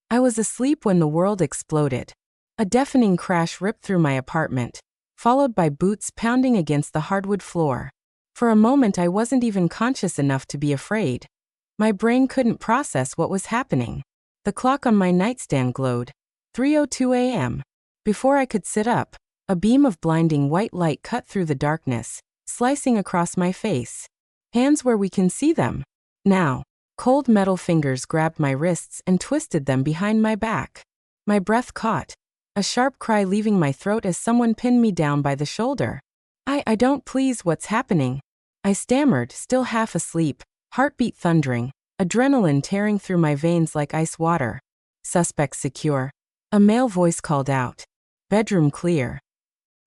I was asleep when the world exploded. A deafening crash ripped through my apartment, followed by boots pounding against the hardwood floor. For a moment I wasn't even conscious enough to be afraid. My brain couldn't process what was happening. The clock on my nightstand glowed. 3:02 a.m. Before I could sit up, a beam of blinding white light cut through the darkness, slicing across my face. Hands where we can see them. Now. Cold metal fingers grabbed my wrists and twisted them behind my back. My breath caught, a sharp cry leaving my throat as someone pinned me down by the shoulder. I don't please, what's happening? I stammered, still half asleep, heartbeat thundering, adrenaline tearing through my veins like ice water. Suspect secure. A male voice called out. Bedroom clear.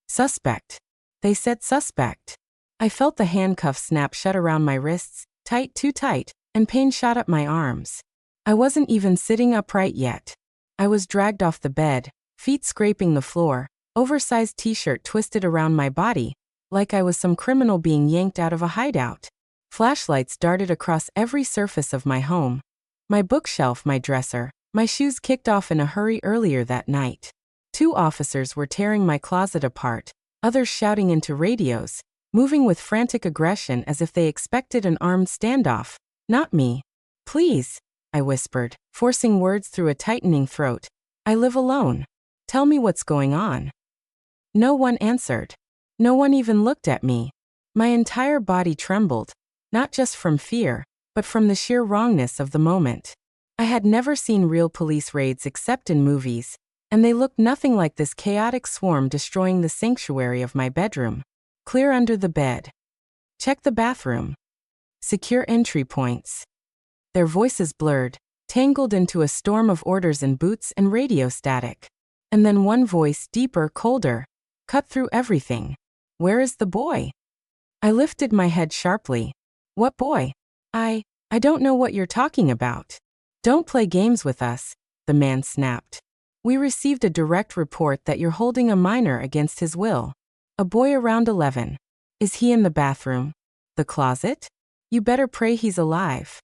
Suspect. They said suspect. I felt the handcuffs snap shut around my wrists, tight, too tight, and pain shot up my arms. I wasn't even sitting upright yet. I was dragged off the bed, feet scraping the floor, oversized t-shirt twisted around my body, like I was some criminal being yanked out of a hideout. Flashlights darted across every surface of my home. My bookshelf, my dresser, my shoes kicked off in a hurry earlier that night. 2 officers were tearing my closet apart, others shouting into radios, moving with frantic aggression as if they expected an armed standoff. Not me. Please, I whispered, forcing words through a tightening throat. I live alone. Tell me what's going on. No one answered. No one even looked at me. My entire body trembled, not just from fear, but from the sheer wrongness of the moment. I had never seen real police raids except in movies, and they looked nothing like this chaotic swarm destroying the sanctuary of my bedroom. Clear under the bed. Check the bathroom. Secure entry points. Their voices blurred, tangled into a storm of orders and boots and radio static. And then one voice, deeper, colder, cut through everything. Where is the boy? I lifted my head sharply. What boy? I don't know what you're talking about. Don't play games with us, the man snapped. We received a direct report that you're holding a minor against his will. A boy around 11. Is he in the bathroom? The closet? You better pray he's alive.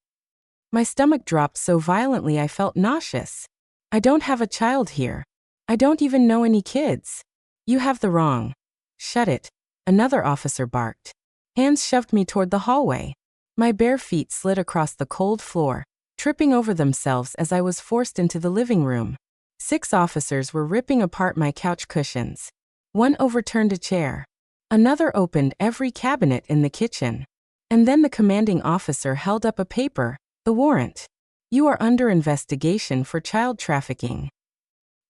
My stomach dropped so violently I felt nauseous. I don't have a child here. I don't even know any kids. You have the wrong. Shut it, another officer barked. Hands shoved me toward the hallway. My bare feet slid across the cold floor, tripping over themselves as I was forced into the living room. 6 officers were ripping apart my couch cushions. One overturned a chair. Another opened every cabinet in the kitchen. And then the commanding officer held up a paper, the warrant. You are under investigation for child trafficking.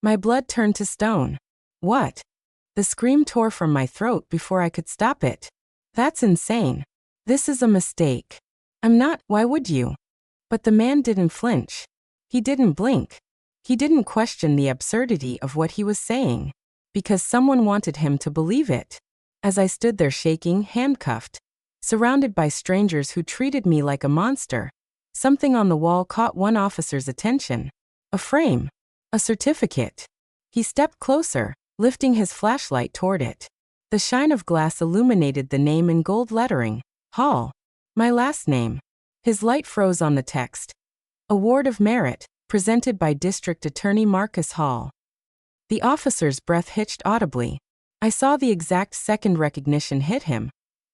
My blood turned to stone. What? The scream tore from my throat before I could stop it. That's insane. This is a mistake. I'm not, why would you? But the man didn't flinch. He didn't blink. He didn't question the absurdity of what he was saying, because someone wanted him to believe it. As I stood there shaking, handcuffed, surrounded by strangers who treated me like a monster, something on the wall caught one officer's attention. A frame. A certificate. He stepped closer, lifting his flashlight toward it. The shine of glass illuminated the name in gold lettering, Hall. My last name. His light froze on the text. Award of Merit, presented by District Attorney Marcus Hall. The officer's breath hitched audibly. I saw the exact second recognition hit him.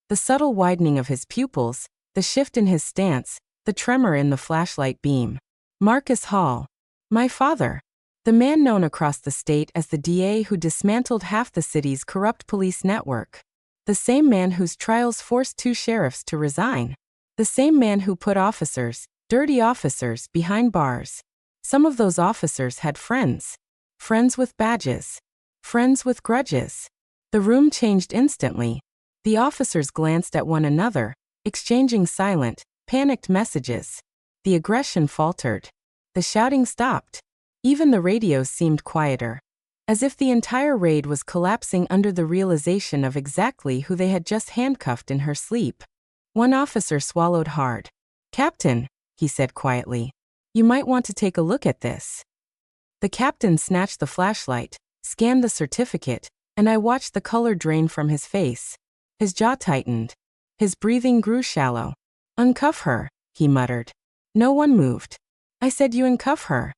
The subtle widening of his pupils, the shift in his stance, the tremor in the flashlight beam. Marcus Hall. My father. The man known across the state as the DA who dismantled half the city's corrupt police network. The same man whose trials forced 2 sheriffs to resign. The same man who put officers, dirty officers, behind bars. Some of those officers had friends. Friends with badges. Friends with grudges. The room changed instantly. The officers glanced at one another, exchanging silent, panicked messages. The aggression faltered. The shouting stopped. Even the radios seemed quieter, as if the entire raid was collapsing under the realization of exactly who they had just handcuffed in her sleep. One officer swallowed hard. Captain, he said quietly, you might want to take a look at this. The captain snatched the flashlight, scanned the certificate, and I watched the color drain from his face. His jaw tightened. His breathing grew shallow. Uncuff her, he muttered. No one moved. I said you uncuff her.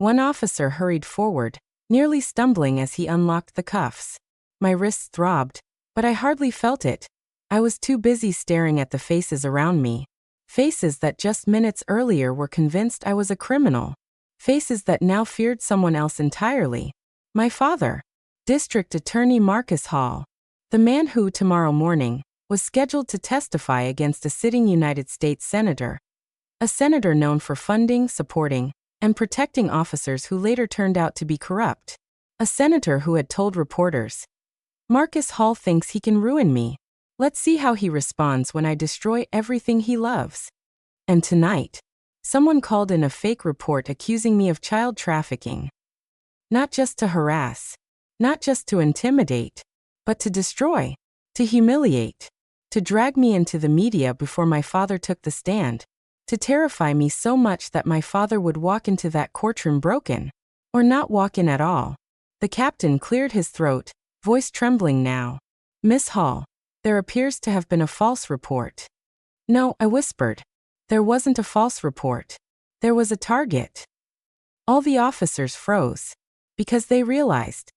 One officer hurried forward, nearly stumbling as he unlocked the cuffs. My wrists throbbed, but I hardly felt it. I was too busy staring at the faces around me. Faces that just minutes earlier were convinced I was a criminal. Faces that now feared someone else entirely. My father. District Attorney Marcus Hall. The man who, tomorrow morning, was scheduled to testify against a sitting United States senator. A senator known for funding, supporting, and protecting officers who later turned out to be corrupt. A senator who had told reporters, "Marcus Hall thinks he can ruin me. Let's see how he responds when I destroy everything he loves." And tonight, someone called in a fake report accusing me of child trafficking. Not just to harass, not just to intimidate, but to destroy, to humiliate, to drag me into the media before my father took the stand, to terrify me so much that my father would walk into that courtroom broken, or not walk in at all. The captain cleared his throat, voice trembling now. "Miss Hall, there appears to have been a false report." "No," I whispered. "There wasn't a false report. There was a target." All the officers froze, because they realized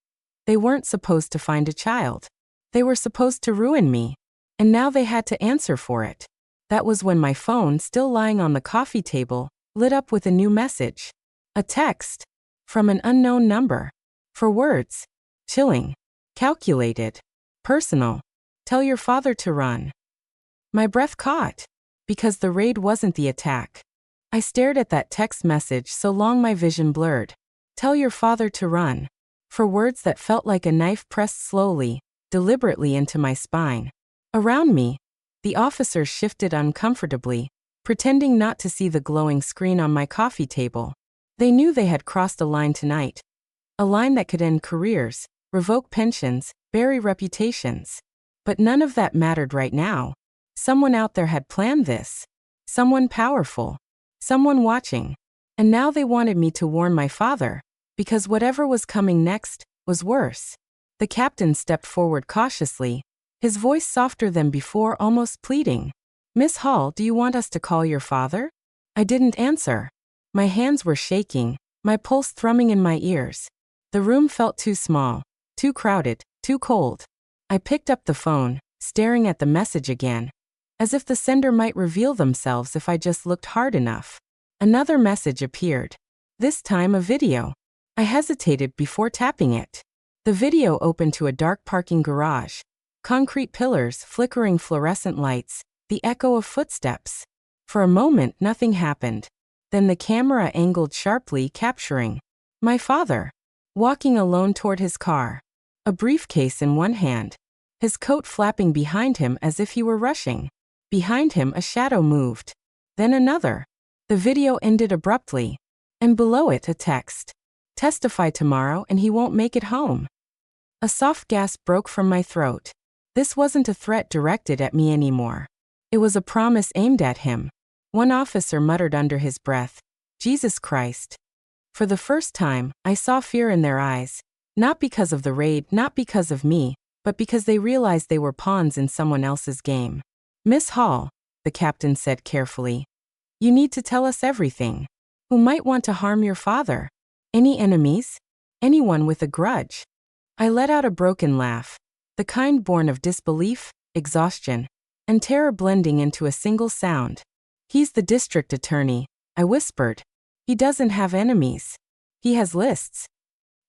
they weren't supposed to find a child. They were supposed to ruin me, and now they had to answer for it. That was when my phone, still lying on the coffee table, lit up with a new message. A text from an unknown number. 4 words. Chilling. Calculated. Personal. "Tell your father to run." My breath caught, because the raid wasn't the attack. I stared at that text message so long my vision blurred. "Tell your father to run." 4 words that felt like a knife pressed slowly, deliberately into my spine. Around me, the officers shifted uncomfortably, pretending not to see the glowing screen on my coffee table. They knew they had crossed a line tonight. A line that could end careers, revoke pensions, bury reputations. But none of that mattered right now. Someone out there had planned this. Someone powerful. Someone watching. And now they wanted me to warn my father, because whatever was coming next was worse. The captain stepped forward cautiously, his voice softer than before, almost pleading. "Miss Hall, do you want us to call your father?" I didn't answer. My hands were shaking, my pulse thrumming in my ears. The room felt too small, too crowded, too cold. I picked up the phone, staring at the message again, as if the sender might reveal themselves if I just looked hard enough. Another message appeared. This time a video. I hesitated before tapping it. The video opened to a dark parking garage. Concrete pillars, flickering fluorescent lights, the echo of footsteps. For a moment nothing happened. Then the camera angled sharply, capturing my father, walking alone toward his car, a briefcase in one hand, his coat flapping behind him as if he were rushing. Behind him a shadow moved. Then another. The video ended abruptly. And below it a text. "Testify tomorrow and he won't make it home." A soft gasp broke from my throat. This wasn't a threat directed at me anymore. It was a promise aimed at him. One officer muttered under his breath, "Jesus Christ." For the first time, I saw fear in their eyes. Not because of the raid, not because of me, but because they realized they were pawns in someone else's game. "Miss Hall," the captain said carefully, "you need to tell us everything. Who might want to harm your father? Any enemies? Anyone with a grudge?" I let out a broken laugh, the kind born of disbelief, exhaustion, and terror blending into a single sound. "He's the district attorney," I whispered. "He doesn't have enemies. He has lists."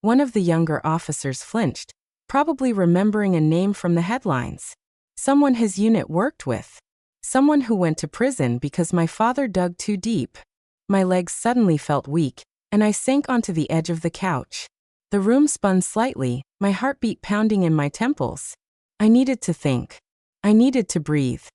One of the younger officers flinched, probably remembering a name from the headlines. Someone his unit worked with. Someone who went to prison because my father dug too deep. My legs suddenly felt weak, and I sank onto the edge of the couch. The room spun slightly, my heartbeat pounding in my temples. I needed to think. I needed to breathe.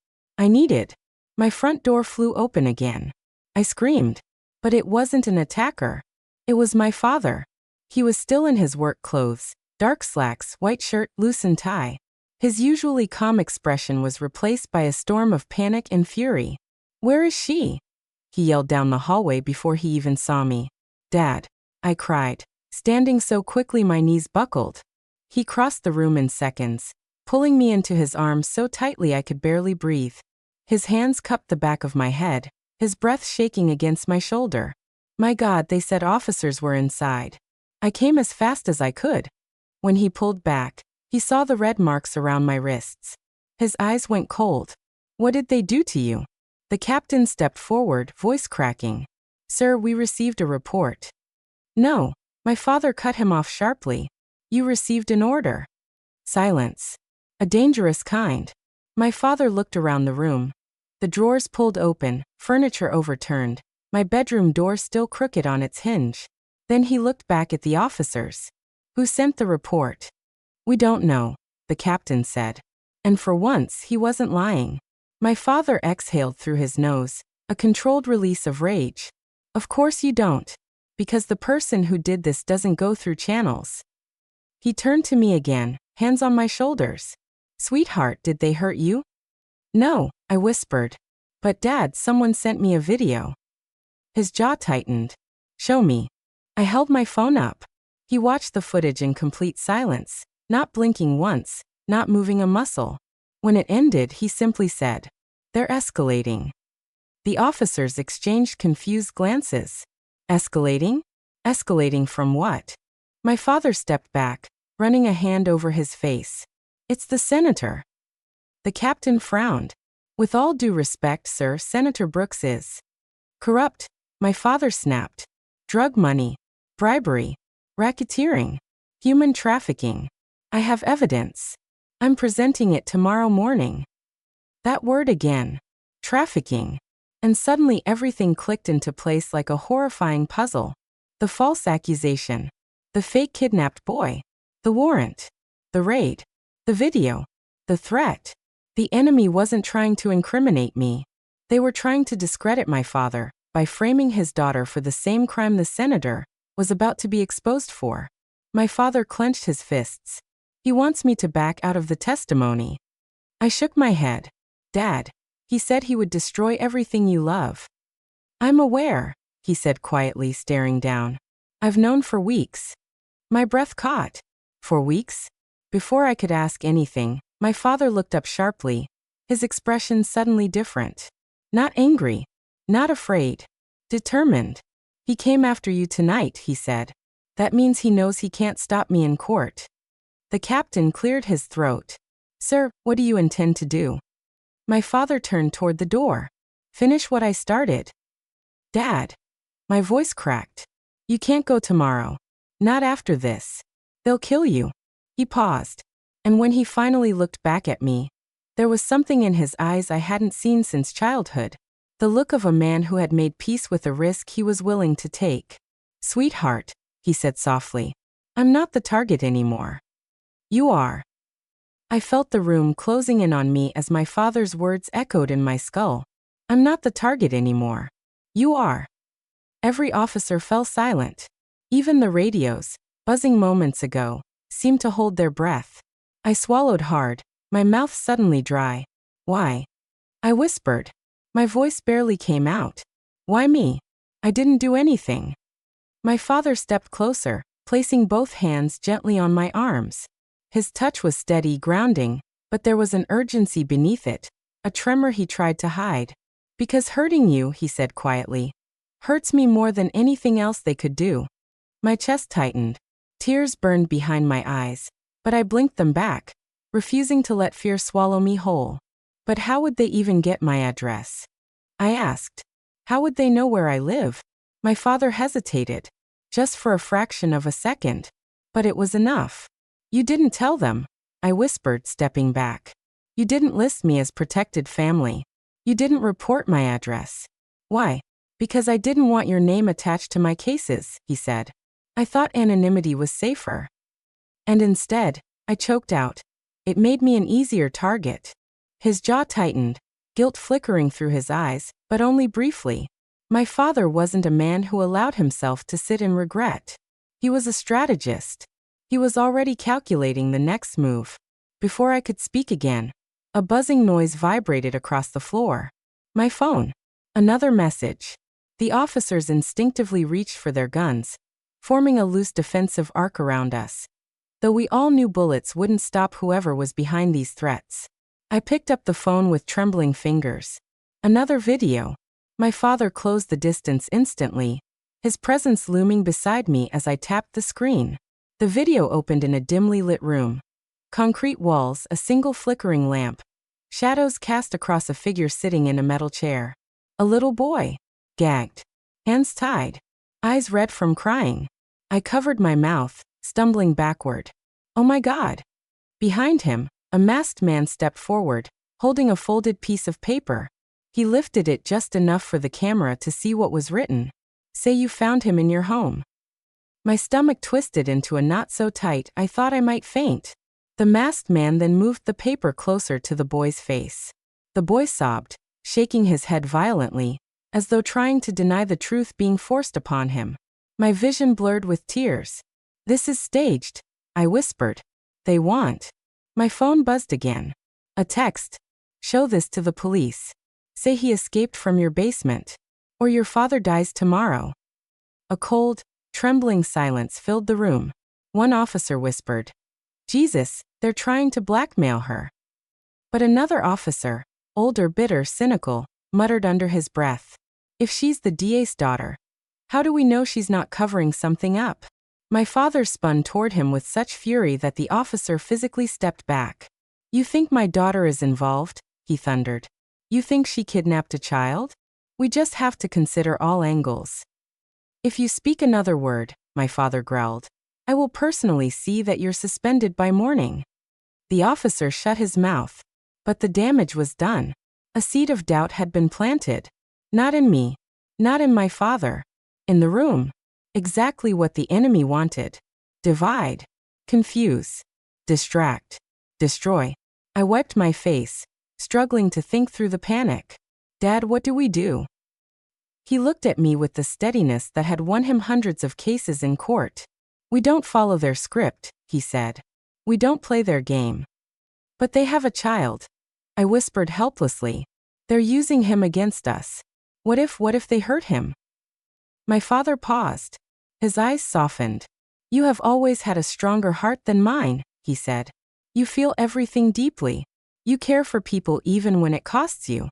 My front door flew open again. I screamed. But it wasn't an attacker. It was my father. He was still in his work clothes, dark slacks, white shirt, loosened tie. His usually calm expression was replaced by a storm of panic and fury. "Where is she?" he yelled down the hallway before he even saw me. "Dad," I cried, standing so quickly my knees buckled. He crossed the room in seconds, pulling me into his arms so tightly I could barely breathe. His hands cupped the back of my head, his breath shaking against my shoulder. My God, they said officers were inside. I came as fast as I could. When he pulled back, he saw the red marks around my wrists. His eyes went cold. What did they do to you? The captain stepped forward, voice cracking. Sir, we received a report. No, my father cut him off sharply. You received an order. Silence. A dangerous kind. My father looked around the room. The drawers pulled open, furniture overturned, my bedroom door still crooked on its hinge. Then he looked back at the officers. Who sent the report? We don't know, the captain said. And for once, he wasn't lying. My father exhaled through his nose, a controlled release of rage. Of course you don't. Because the person who did this doesn't go through channels. He turned to me again, hands on my shoulders. Sweetheart, did they hurt you? No, I whispered. But Dad, someone sent me a video. His jaw tightened. Show me. I held my phone up. He watched the footage in complete silence, not blinking once, not moving a muscle. When it ended, he simply said, "They're escalating." The officers exchanged confused glances. Escalating? Escalating from what? My father stepped back, running a hand over his face. It's the senator. The captain frowned. With all due respect, sir, Senator Brooks is corrupt, my father snapped. Drug money, bribery, racketeering, human trafficking. I have evidence. I'm presenting it tomorrow morning. That word again. Trafficking. And suddenly everything clicked into place like a horrifying puzzle. The false accusation. The fake kidnapped boy. The warrant. The raid. The video. The threat. The enemy wasn't trying to incriminate me. They were trying to discredit my father by framing his daughter for the same crime the senator was about to be exposed for. My father clenched his fists. He wants me to back out of the testimony. I shook my head. Dad, he said he would destroy everything you love. I'm aware, he said quietly, staring down. I've known for weeks. My breath caught. For weeks? Before I could ask anything, my father looked up sharply, his expression suddenly different. Not angry, not afraid, determined. He came after you tonight, he said. That means he knows he can't stop me in court. The captain cleared his throat. Sir, what do you intend to do? My father turned toward the door. Finish what I started. Dad. My voice cracked. You can't go tomorrow. Not after this. They'll kill you. He paused. And when he finally looked back at me, there was something in his eyes I hadn't seen since childhood. The look of a man who had made peace with a risk he was willing to take. Sweetheart, he said softly. I'm not the target anymore. You are. I felt the room closing in on me as my father's words echoed in my skull. I'm not the target anymore. You are. Every officer fell silent. Even the radios, buzzing moments ago, seemed to hold their breath. I swallowed hard, my mouth suddenly dry. Why? I whispered. My voice barely came out. Why me? I didn't do anything. My father stepped closer, placing both hands gently on my arms. His touch was steady, grounding, but there was an urgency beneath it, a tremor he tried to hide. Because hurting you, he said quietly, hurts me more than anything else they could do. My chest tightened. Tears burned behind my eyes, but I blinked them back, refusing to let fear swallow me whole. But how would they even get my address? I asked. How would they know where I live? My father hesitated, just for a fraction of a second. But it was enough. You didn't tell them, I whispered, stepping back. You didn't list me as protected family. You didn't report my address. Why? Because I didn't want your name attached to my cases, he said. I thought anonymity was safer. And instead, I choked out. It made me an easier target. His jaw tightened, guilt flickering through his eyes, but only briefly. My father wasn't a man who allowed himself to sit in regret. He was a strategist. He was already calculating the next move. Before I could speak again, a buzzing noise vibrated across the floor. My phone. Another message. The officers instinctively reached for their guns, forming a loose defensive arc around us. Though we all knew bullets wouldn't stop whoever was behind these threats. I picked up the phone with trembling fingers. Another video. My father closed the distance instantly, his presence looming beside me as I tapped the screen. The video opened in a dimly lit room. Concrete walls, a single flickering lamp. Shadows cast across a figure sitting in a metal chair. A little boy. Gagged. Hands tied. Eyes red from crying. I covered my mouth, stumbling backward. Oh my God. Behind him, a masked man stepped forward, holding a folded piece of paper. He lifted it just enough for the camera to see what was written. Say you found him in your home. My stomach twisted into a knot so tight I thought I might faint. The masked man then moved the paper closer to the boy's face. The boy sobbed, shaking his head violently, as though trying to deny the truth being forced upon him. My vision blurred with tears. This is staged, I whispered. They want. My phone buzzed again. A text. Show this to the police. Say he escaped from your basement. Or your father dies tomorrow. A cold, trembling silence filled the room. One officer whispered, Jesus, they're trying to blackmail her. But another officer, older, bitter, cynical, muttered under his breath, if she's the DA's daughter, how do we know she's not covering something up? My father spun toward him with such fury that the officer physically stepped back. You think my daughter is involved? He thundered. You think she kidnapped a child? We just have to consider all angles. If you speak another word, my father growled, I will personally see that you're suspended by morning. The officer shut his mouth, but the damage was done. A seed of doubt had been planted. Not in me, not in my father, in the room. Exactly what the enemy wanted. Divide, confuse, distract, destroy. I wiped my face, struggling to think through the panic. Dad, what do we do? He looked at me with the steadiness that had won him hundreds of cases in court. We don't follow their script, he said. We don't play their game. But they have a child. I whispered helplessly. They're using him against us. What if they hurt him? My father paused. His eyes softened. You have always had a stronger heart than mine, he said. You feel everything deeply. You care for people even when it costs you.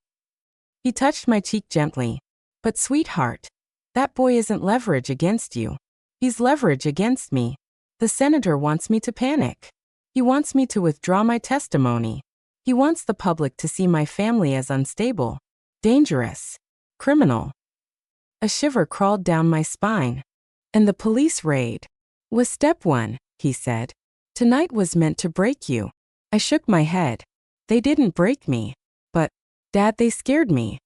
He touched my cheek gently. But sweetheart, that boy isn't leverage against you. He's leverage against me. The senator wants me to panic. He wants me to withdraw my testimony. He wants the public to see my family as unstable, dangerous, criminal. A shiver crawled down my spine. And the police raid was step one, he said. Tonight was meant to break you. I shook my head. They didn't break me. But, Dad, they scared me.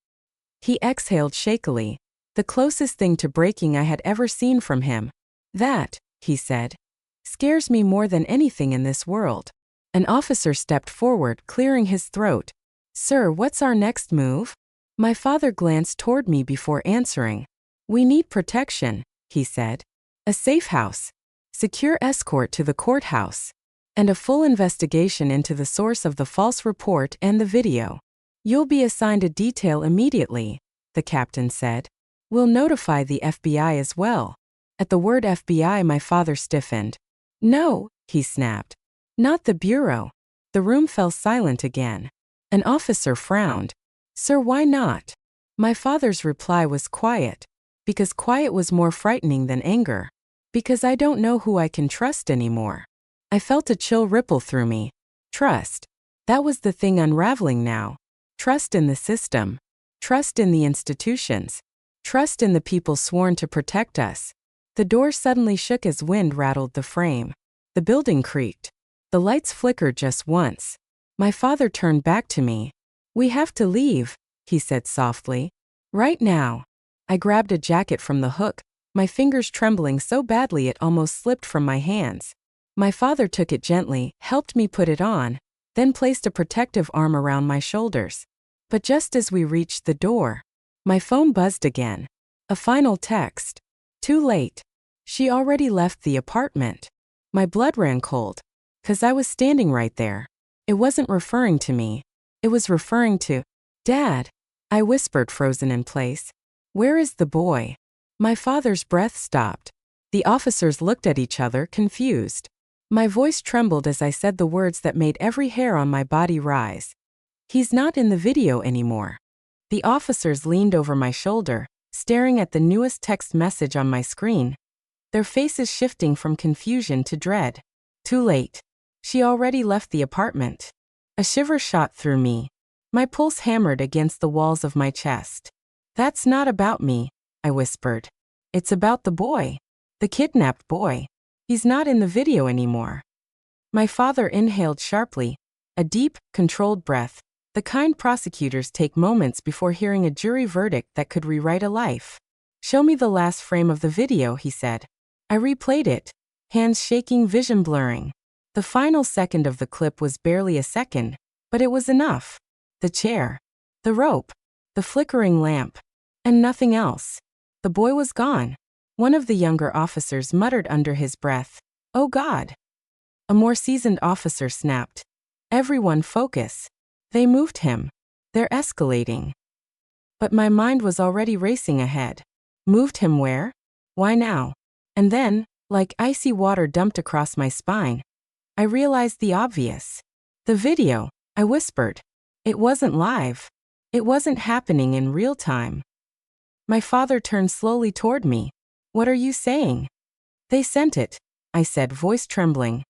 He exhaled shakily, the closest thing to breaking I had ever seen from him. That, he said, scares me more than anything in this world. An officer stepped forward, clearing his throat. Sir, what's our next move? My father glanced toward me before answering. We need protection, he said. A safe house, secure escort to the courthouse, and a full investigation into the source of the false report and the video. You'll be assigned a detail immediately, the captain said. We'll notify the FBI as well. At the word FBI, my father stiffened. No, he snapped. Not the Bureau. The room fell silent again. An officer frowned. Sir, why not? My father's reply was quiet, because quiet was more frightening than anger. Because I don't know who I can trust anymore. I felt a chill ripple through me. Trust. That was the thing unraveling now. Trust in the system. Trust in the institutions. Trust in the people sworn to protect us. The door suddenly shook as wind rattled the frame. The building creaked. The lights flickered just once. My father turned back to me. We have to leave, he said softly. Right now. I grabbed a jacket from the hook, my fingers trembling so badly it almost slipped from my hands. My father took it gently, helped me put it on, then placed a protective arm around my shoulders. But just as we reached the door, my phone buzzed again. A final text. Too late. She already left the apartment. My blood ran cold, 'cause I was standing right there. It wasn't referring to me. It was referring to Dad. I whispered, frozen in place. Where is the boy? My father's breath stopped. The officers looked at each other, confused. My voice trembled as I said the words that made every hair on my body rise. He's not in the video anymore. The officers leaned over my shoulder, staring at the newest text message on my screen, their faces shifting from confusion to dread. Too late. She already left the apartment. A shiver shot through me. My pulse hammered against the walls of my chest. That's not about me, I whispered. It's about the boy. The kidnapped boy. He's not in the video anymore. My father inhaled sharply, a deep, controlled breath, the kind prosecutors take moments before hearing a jury verdict that could rewrite a life. Show me the last frame of the video, he said. I replayed it, hands shaking, vision blurring. The final second of the clip was barely a second, but it was enough. The chair, the rope, the flickering lamp, and nothing else. The boy was gone. One of the younger officers muttered under his breath, "Oh God." A more seasoned officer snapped, "Everyone focus. They moved him. They're escalating." But my mind was already racing ahead. Moved him where? Why now? And then, like icy water dumped across my spine, I realized the obvious. The video, I whispered. It wasn't live. It wasn't happening in real time. My father turned slowly toward me. "What are you saying?" "They sent it," I said, voice trembling.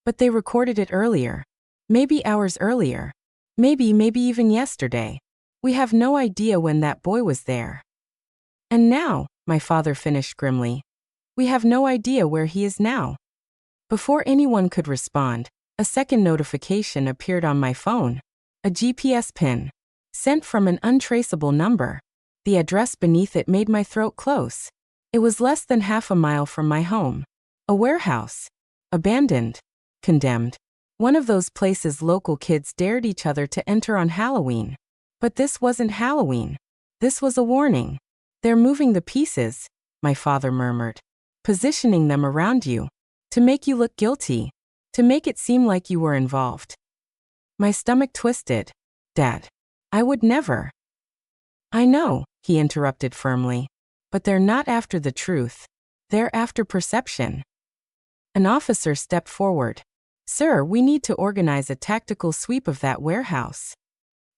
"But they recorded it earlier. Maybe hours earlier. Maybe even yesterday. We have no idea when that boy was there. And now," my father finished grimly, "we have no idea where he is now." Before anyone could respond, a second notification appeared on my phone. A GPS pin, sent from an untraceable number. The address beneath it made my throat close. It was less than half a mile from my home. A warehouse. Abandoned. Condemned. One of those places local kids dared each other to enter on Halloween. But this wasn't Halloween. This was a warning. "They're moving the pieces," my father murmured. "Positioning them around you. To make you look guilty. To make it seem like you were involved." My stomach twisted. "Dad, I would never." "I know," he interrupted firmly. "But they're not after the truth. They're after perception." An officer stepped forward. "Sir, we need to organize a tactical sweep of that warehouse."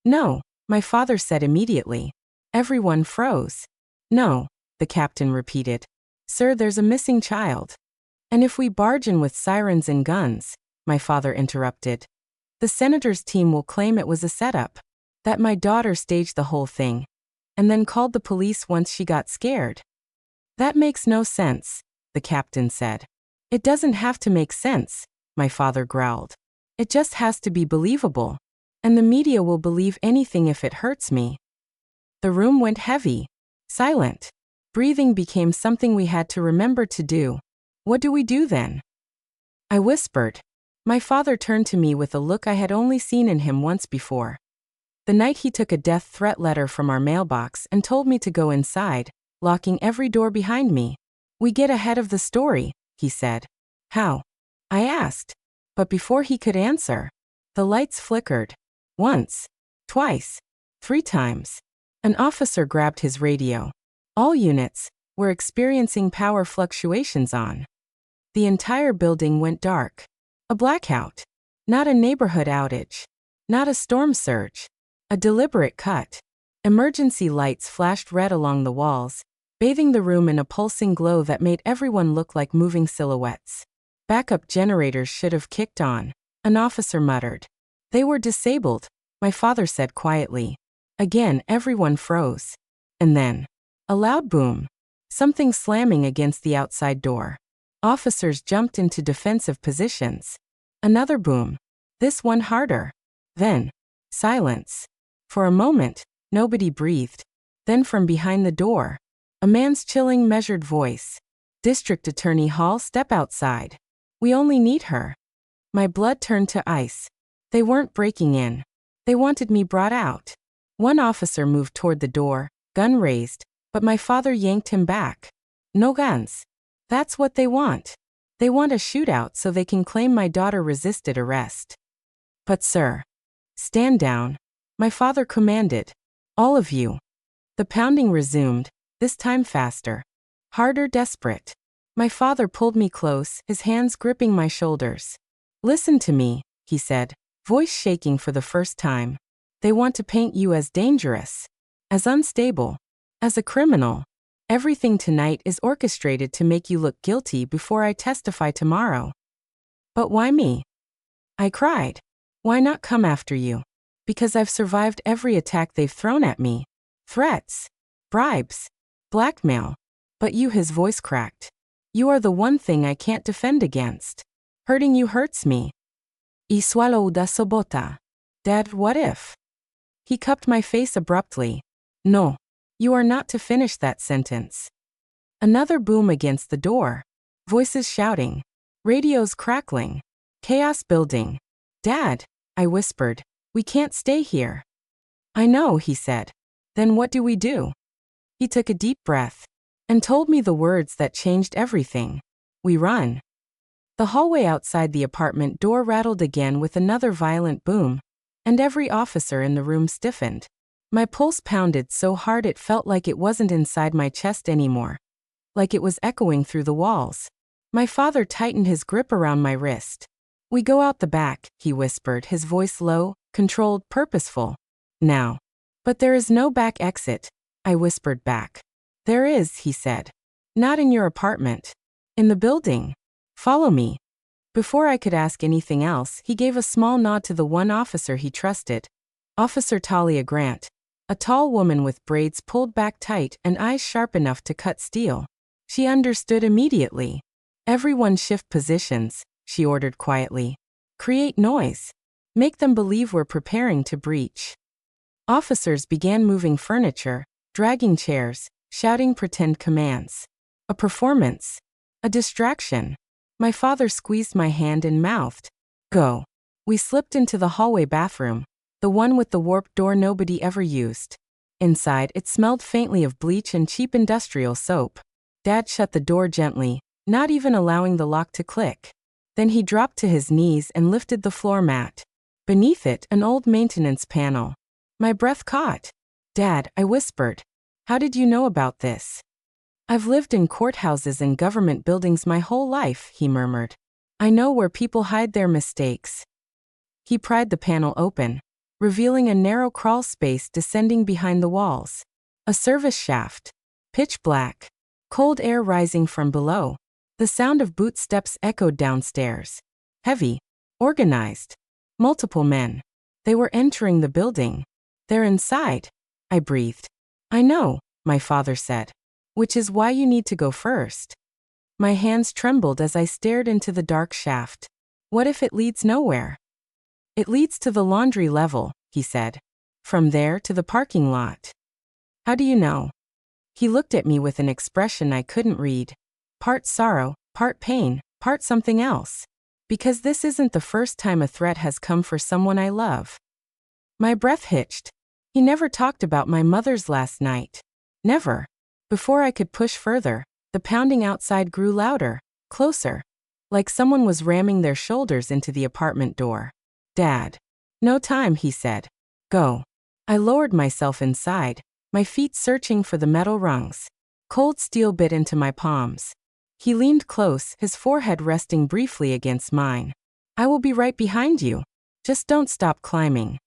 "No," my father said immediately. Everyone froze. "No," the captain repeated. "Sir, there's a missing child." "And if we barge in with sirens and guns," my father interrupted, "the senator's team will claim it was a setup. That my daughter staged the whole thing. And then called the police once she got scared." "That makes no sense," the captain said. "It doesn't have to make sense," my father growled. "It just has to be believable. And the media will believe anything if it hurts me." The room went heavy. Silent. Breathing became something we had to remember to do. "What do we do then?" I whispered. My father turned to me with a look I had only seen in him once before. The night he took a death threat letter from our mailbox and told me to go inside, locking every door behind me. "We get ahead of the story," he said. "How?" I asked. But before he could answer, the lights flickered. Once. Twice. 3 times. An officer grabbed his radio. "All units, we're experiencing power fluctuations on." The entire building went dark. A blackout. Not a neighborhood outage. Not a storm surge. A deliberate cut. Emergency lights flashed red along the walls, bathing the room in a pulsing glow that made everyone look like moving silhouettes. "Backup generators should have kicked on," an officer muttered. "They were disabled," my father said quietly. Again, everyone froze. And then, a loud boom. Something slamming against the outside door. Officers jumped into defensive positions. Another boom. This one harder. Then, silence. For a moment, nobody breathed. Then from behind the door, a man's chilling, measured voice. "District Attorney Hall, step outside. We only need her." My blood turned to ice. They weren't breaking in. They wanted me brought out. One officer moved toward the door, gun raised, but my father yanked him back. "No guns. That's what they want. They want a shootout so they can claim my daughter resisted arrest." "But sir." "Stand down," my father commanded. "All of you." The pounding resumed, this time faster. Harder, desperate. My father pulled me close, his hands gripping my shoulders. "Listen to me," he said, voice shaking for the first time. "They want to paint you as dangerous, as unstable, as a criminal. Everything tonight is orchestrated to make you look guilty before I testify tomorrow. But why me? I cried. Why not come after you? Because I've survived every attack they've thrown at me. Threats, bribes, blackmail. But you, his voice cracked. You are the one thing I can't defend against. Hurting you hurts me. I swallowed sobota. Dad, what if? He cupped my face abruptly. No. You are not to finish that sentence. Another boom against the door. Voices shouting. Radios crackling. Chaos building. Dad, I whispered, we can't stay here. I know, he said. Then what do we do? He took a deep breath and told me the words that changed everything. We run. The hallway outside the apartment door rattled again with another violent boom, and every officer in the room stiffened. My pulse pounded so hard it felt like it wasn't inside my chest anymore, like it was echoing through the walls. My father tightened his grip around my wrist. We go out the back, he whispered, his voice low, controlled, purposeful. Now. But there is no back exit, I whispered back. There is, he said. Not in your apartment. In the building. Follow me. Before I could ask anything else, he gave a small nod to the one officer he trusted. Officer Talia Grant. A tall woman with braids pulled back tight and eyes sharp enough to cut steel. She understood immediately. Everyone shift positions, she ordered quietly. Create noise. Make them believe we're preparing to breach. Officers began moving furniture, dragging chairs, shouting pretend commands. A performance. A distraction. My father squeezed my hand and mouthed, "Go." We slipped into the hallway bathroom, the one with the warped door nobody ever used. Inside, it smelled faintly of bleach and cheap industrial soap. Dad shut the door gently, not even allowing the lock to click. Then he dropped to his knees and lifted the floor mat. Beneath it, an old maintenance panel. My breath caught. "Dad," I whispered. "How did you know about this?" "I've lived in courthouses and government buildings my whole life," he murmured. "I know where people hide their mistakes." He pried the panel open, revealing a narrow crawl space descending behind the walls. A service shaft. Pitch black. Cold air rising from below. The sound of boot steps echoed downstairs. Heavy. Organized. Multiple men. They were entering the building. "They're inside," I breathed. "I know," my father said. "Which is why you need to go first." My hands trembled as I stared into the dark shaft. What if it leads nowhere? "It leads to the laundry level," he said. "From there to the parking lot." "How do you know?" He looked at me with an expression I couldn't read. Part sorrow, part pain, part something else. Because this isn't the first time a threat has come for someone I love. My breath hitched. He never talked about my mother's last night. Never. Before I could push further, the pounding outside grew louder, closer. Like someone was ramming their shoulders into the apartment door. "Dad." "No time," he said. "Go." I lowered myself inside, my feet searching for the metal rungs. Cold steel bit into my palms. He leaned close, his forehead resting briefly against mine. "I will be right behind you. Just don't stop climbing."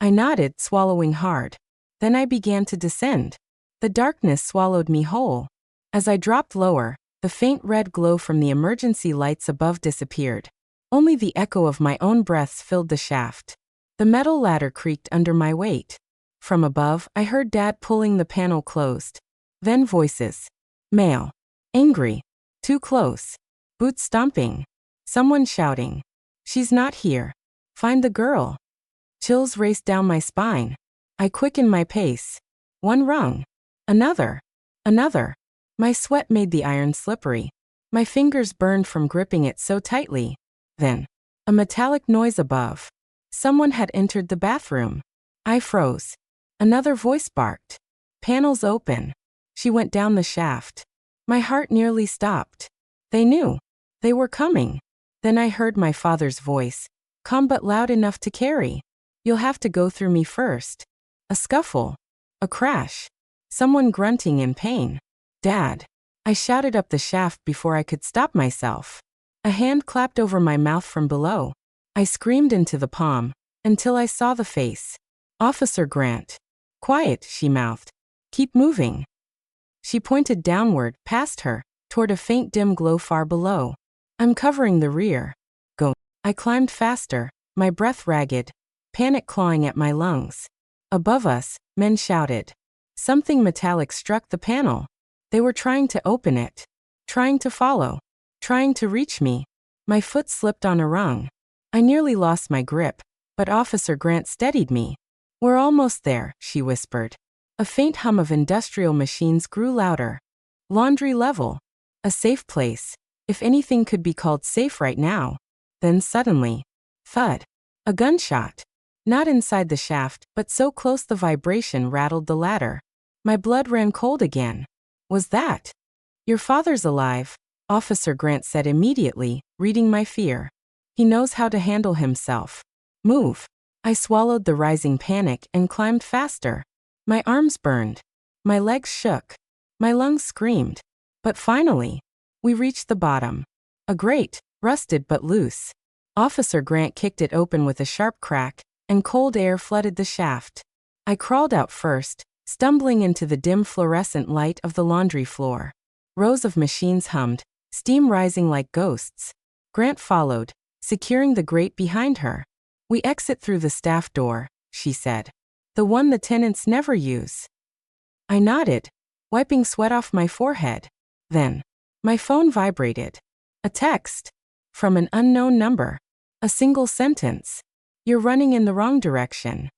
I nodded, swallowing hard. Then I began to descend. The darkness swallowed me whole. As I dropped lower, the faint red glow from the emergency lights above disappeared. Only the echo of my own breaths filled the shaft. The metal ladder creaked under my weight. From above, I heard Dad pulling the panel closed. Then voices. Male. Angry. Too close. Boots stomping. Someone shouting. "She's not here. Find the girl." Chills raced down my spine. I quickened my pace. One rung. Another. Another. My sweat made the iron slippery. My fingers burned from gripping it so tightly. Then, a metallic noise above. Someone had entered the bathroom. I froze. Another voice barked. "Panels open." She went down the shaft. My heart nearly stopped. They knew. They were coming. Then I heard my father's voice, calm but loud enough to carry. "You'll have to go through me first." A scuffle. A crash. Someone grunting in pain. "Dad." I shouted up the shaft before I could stop myself. A hand clapped over my mouth from below. I screamed into the palm, until I saw the face. Officer Grant. "Quiet," she mouthed. "Keep moving." She pointed downward, past her, toward a faint dim glow far below. I'm covering the rear. Go. I climbed faster, my breath ragged, panic clawing at my lungs. Above us, men shouted. Something metallic struck the panel. They were trying to open it. Trying to follow. Trying to reach me. My foot slipped on a rung. I nearly lost my grip, but Officer Grant steadied me. We're almost there, she whispered. A faint hum of industrial machines grew louder. Laundry level. A safe place. If anything could be called safe right now. Then suddenly, thud. A gunshot. Not inside the shaft, but so close the vibration rattled the ladder. My blood ran cold again. Was that? Your father's alive, Officer Grant said immediately, reading my fear. He knows how to handle himself. Move. I swallowed the rising panic and climbed faster. My arms burned. My legs shook. My lungs screamed. But finally, we reached the bottom. A grate, rusted but loose. Officer Grant kicked it open with a sharp crack, and cold air flooded the shaft. I crawled out first, stumbling into the dim fluorescent light of the laundry floor. Rows of machines hummed, steam rising like ghosts. Grant followed, securing the grate behind her. We exit through the staff door, she said. The one the tenants never use. I nodded, wiping sweat off my forehead. Then, my phone vibrated. A text. From an unknown number. A single sentence. You're running in the wrong direction.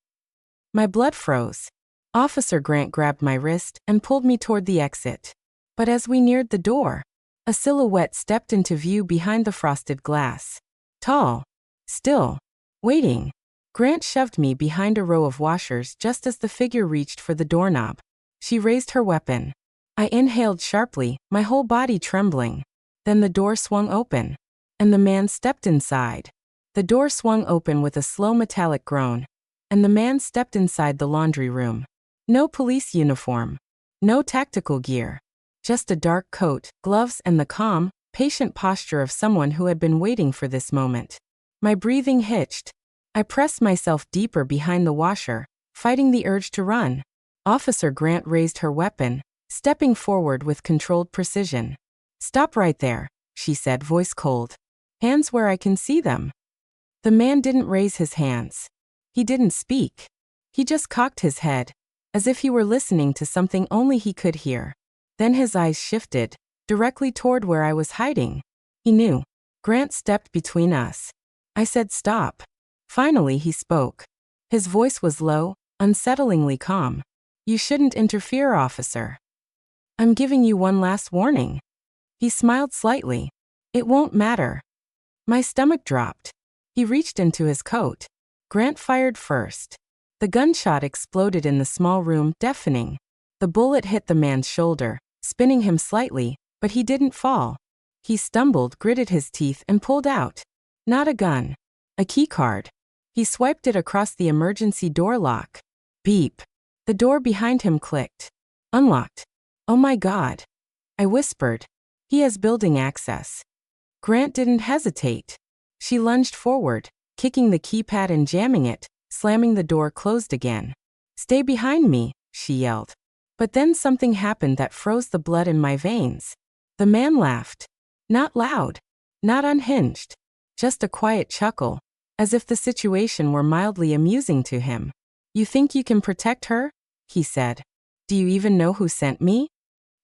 My blood froze. Officer Grant grabbed my wrist and pulled me toward the exit. But as we neared the door, a silhouette stepped into view behind the frosted glass. Tall. Still. Waiting. Grant shoved me behind a row of washers just as the figure reached for the doorknob. She raised her weapon. I inhaled sharply, my whole body trembling. Then the door swung open. And the man stepped inside. The door swung open with a slow metallic groan. And the man stepped inside the laundry room. No police uniform. No tactical gear. Just a dark coat, gloves, and the calm, patient posture of someone who had been waiting for this moment. My breathing hitched. I pressed myself deeper behind the washer, fighting the urge to run. Officer Grant raised her weapon, stepping forward with controlled precision. Stop right there, she said, voice cold. Hands where I can see them. The man didn't raise his hands. He didn't speak. He just cocked his head, as if he were listening to something only he could hear. Then his eyes shifted, directly toward where I was hiding. He knew. Grant stepped between us. I said stop. Finally he spoke. His voice was low, unsettlingly calm. You shouldn't interfere, officer. I'm giving you one last warning. He smiled slightly. It won't matter. My stomach dropped. He reached into his coat. Grant fired first. The gunshot exploded in the small room, deafening. The bullet hit the man's shoulder, spinning him slightly, but he didn't fall. He stumbled, gritted his teeth, and pulled out. Not a gun. A key card. He swiped it across the emergency door lock. Beep. The door behind him clicked. Unlocked. Oh my God. I whispered. He has building access. Grant didn't hesitate. She lunged forward, kicking the keypad and jamming it, slamming the door closed again. Stay behind me, she yelled. But then something happened that froze the blood in my veins. The man laughed. Not loud. Not unhinged. Just a quiet chuckle, as if the situation were mildly amusing to him. You think you can protect her? He said. Do you even know who sent me?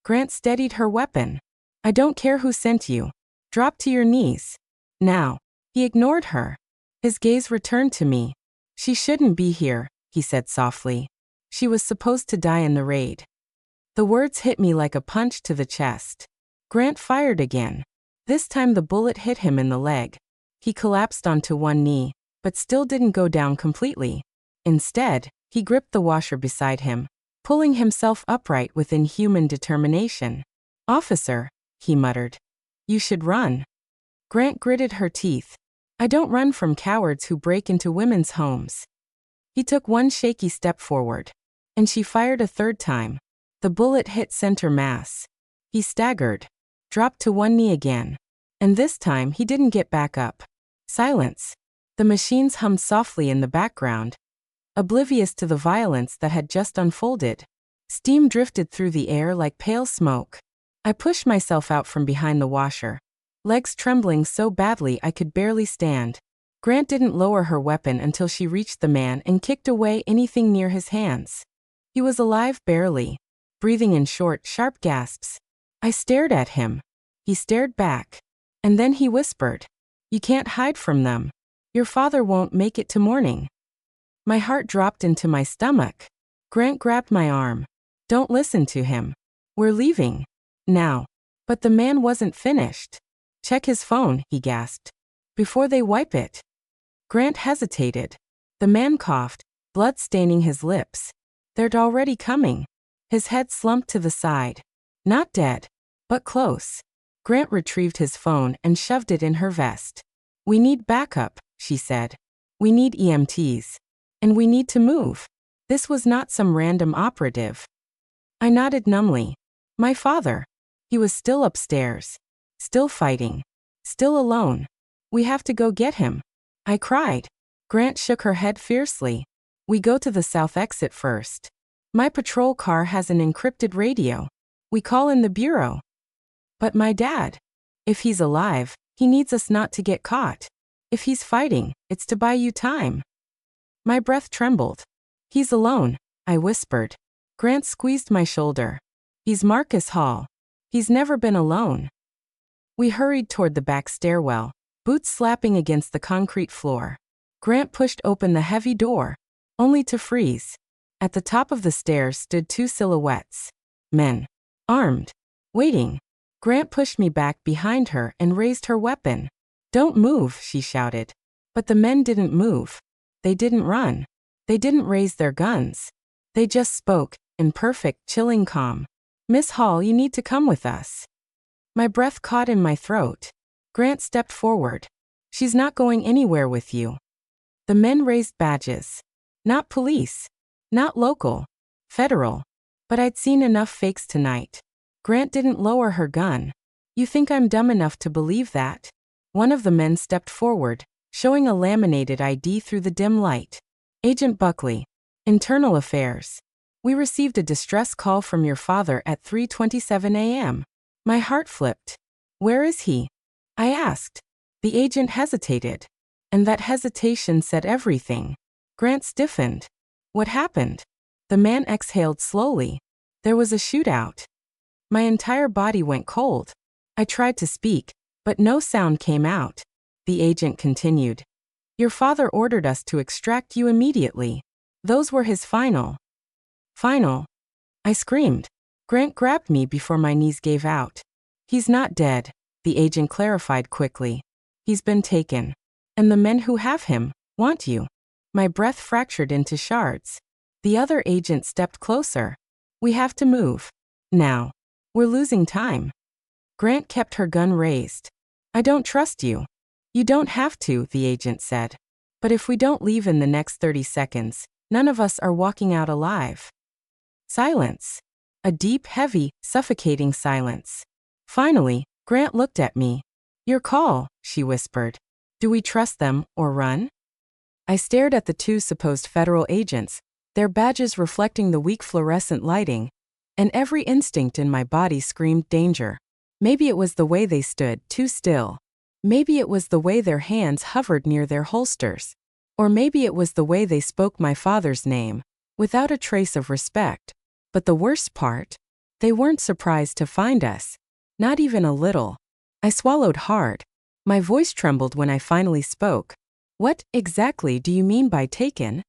Grant steadied her weapon. I don't care who sent you. Drop to your knees. Now. He ignored her. His gaze returned to me. She shouldn't be here, he said softly. She was supposed to die in the raid. The words hit me like a punch to the chest. Grant fired again. This time the bullet hit him in the leg. He collapsed onto one knee, but still didn't go down completely. Instead, he gripped the washer beside him, pulling himself upright with inhuman determination. Officer, he muttered. You should run. Grant gritted her teeth. I don't run from cowards who break into women's homes. He took one shaky step forward, and she fired a third time. The bullet hit center mass. He staggered, dropped to one knee again, and this time he didn't get back up. Silence. The machines hummed softly in the background, oblivious to the violence that had just unfolded. Steam drifted through the air like pale smoke. I pushed myself out from behind the washer, legs trembling so badly I could barely stand. Grant didn't lower her weapon until she reached the man and kicked away anything near his hands. He was alive barely, breathing in short, sharp gasps. I stared at him. He stared back. And then he whispered, "You can't hide from them. Your father won't make it to morning." My heart dropped into my stomach. Grant grabbed my arm. "Don't listen to him. We're leaving. Now." But the man wasn't finished. "Check his phone," he gasped. "Before they wipe it." Grant hesitated. The man coughed, blood staining his lips. "They're already coming." His head slumped to the side. "Not dead, but close." Grant retrieved his phone and shoved it in her vest. "We need backup," she said. "We need EMTs. And we need to move." This was not some random operative. I nodded numbly. My father. He was still upstairs. Still fighting. Still alone. "We have to go get him," I cried. Grant shook her head fiercely. "We go to the south exit first. My patrol car has an encrypted radio. We call in the bureau." "But my dad. If he's alive, he needs us not to get caught. If he's fighting, it's to buy you time." My breath trembled. "He's alone," I whispered. Grant squeezed my shoulder. "He's Marcus Hall. He's never been alone." We hurried toward the back stairwell, boots slapping against the concrete floor. Grant pushed open the heavy door, only to freeze. At the top of the stairs stood two silhouettes. Men. Armed. Waiting. Grant pushed me back behind her and raised her weapon. "Don't move," she shouted. But the men didn't move. They didn't run. They didn't raise their guns. They just spoke, in perfect, chilling calm. "Miss Hall, you need to come with us." My breath caught in my throat. Grant stepped forward. "She's not going anywhere with you." The men raised badges. Not police. Not local. Federal. But I'd seen enough fakes tonight. Grant didn't lower her gun. "You think I'm dumb enough to believe that?" One of the men stepped forward, showing a laminated ID through the dim light. "Agent Buckley. Internal Affairs. We received a distress call from your father at 3:27 a.m. My heart flipped. "Where is he?" I asked. The agent hesitated. And that hesitation said everything. Grant stiffened. "What happened?" The man exhaled slowly. "There was a shootout." My entire body went cold. I tried to speak, but no sound came out. The agent continued. "Your father ordered us to extract you immediately. Those were his final." "Final?" I screamed. Grant grabbed me before my knees gave out. "He's not dead," the agent clarified quickly. "He's been taken. And the men who have him want you." My breath fractured into shards. The other agent stepped closer. "We have to move. Now. We're losing time." Grant kept her gun raised. "I don't trust you." "You don't have to," the agent said. "But if we don't leave in the next 30 seconds, none of us are walking out alive." Silence. A deep, heavy, suffocating silence. Finally, Grant looked at me. "Your call," she whispered. "Do we trust them or run?" I stared at the two supposed federal agents, their badges reflecting the weak fluorescent lighting, and every instinct in my body screamed danger. Maybe it was the way they stood, too still. Maybe it was the way their hands hovered near their holsters. Or maybe it was the way they spoke my father's name, without a trace of respect. But the worst part? They weren't surprised to find us. Not even a little. I swallowed hard. My voice trembled when I finally spoke. "What, exactly, do you mean by taken?"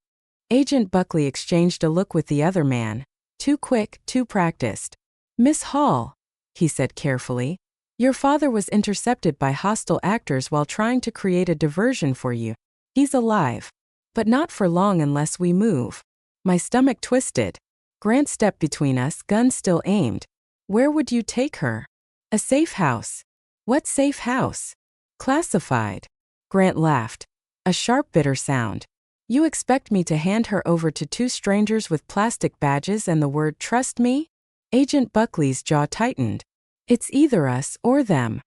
Agent Buckley exchanged a look with the other man. Too quick, too practiced. "Miss Hall," he said carefully, "your father was intercepted by hostile actors while trying to create a diversion for you. He's alive. But not for long unless we move." My stomach twisted. Grant stepped between us, gun still aimed. "Where would you take her?" "A safe house." "What safe house?" "Classified." Grant laughed. A sharp, bitter sound. "You expect me to hand her over to two strangers with plastic badges and the word 'trust me'?" Agent Buckley's jaw tightened. "It's either us or them."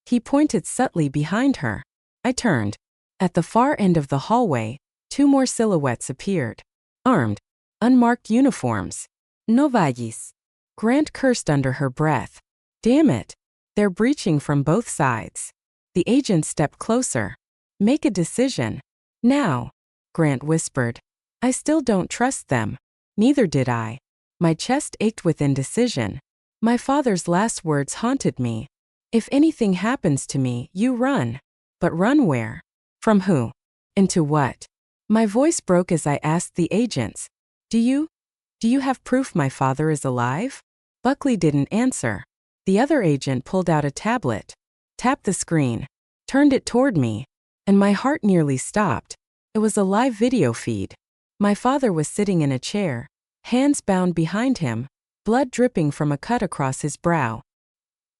He pointed subtly behind her. I turned. At the far end of the hallway, two more silhouettes appeared. Armed. Unmarked uniforms. No vayas. Grant cursed under her breath. Damn it. They're breaching from both sides. The agent stepped closer. Make a decision. Now. Grant whispered. I still don't trust them. Neither did I. My chest ached with indecision. My father's last words haunted me. If anything happens to me, you run. But run where? From who? Into what? My voice broke as I asked the agents. Do you have proof my father is alive? Buckley didn't answer. The other agent pulled out a tablet, tapped the screen, turned it toward me, and my heart nearly stopped. It was a live video feed. My father was sitting in a chair, hands bound behind him, blood dripping from a cut across his brow.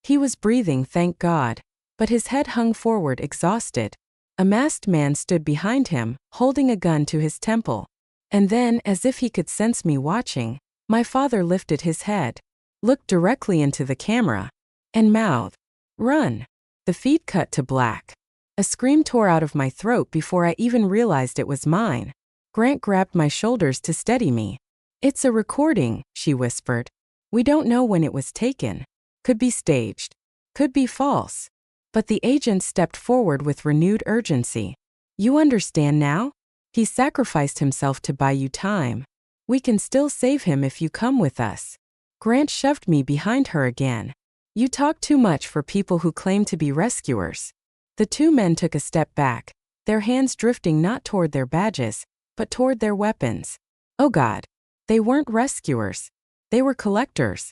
He was breathing, thank God, but his head hung forward, exhausted. A masked man stood behind him, holding a gun to his temple. And then, as if he could sense me watching, my father lifted his head, looked directly into the camera, and mouthed, "Run." The feed cut to black. A scream tore out of my throat before I even realized it was mine. Grant grabbed my shoulders to steady me. It's a recording, she whispered. We don't know when it was taken. Could be staged. Could be false. But the agent stepped forward with renewed urgency. You understand now? He sacrificed himself to buy you time. We can still save him if you come with us. Grant shoved me behind her again. You talk too much for people who claim to be rescuers. The two men took a step back, their hands drifting not toward their badges, but toward their weapons. Oh God. They weren't rescuers. They were collectors.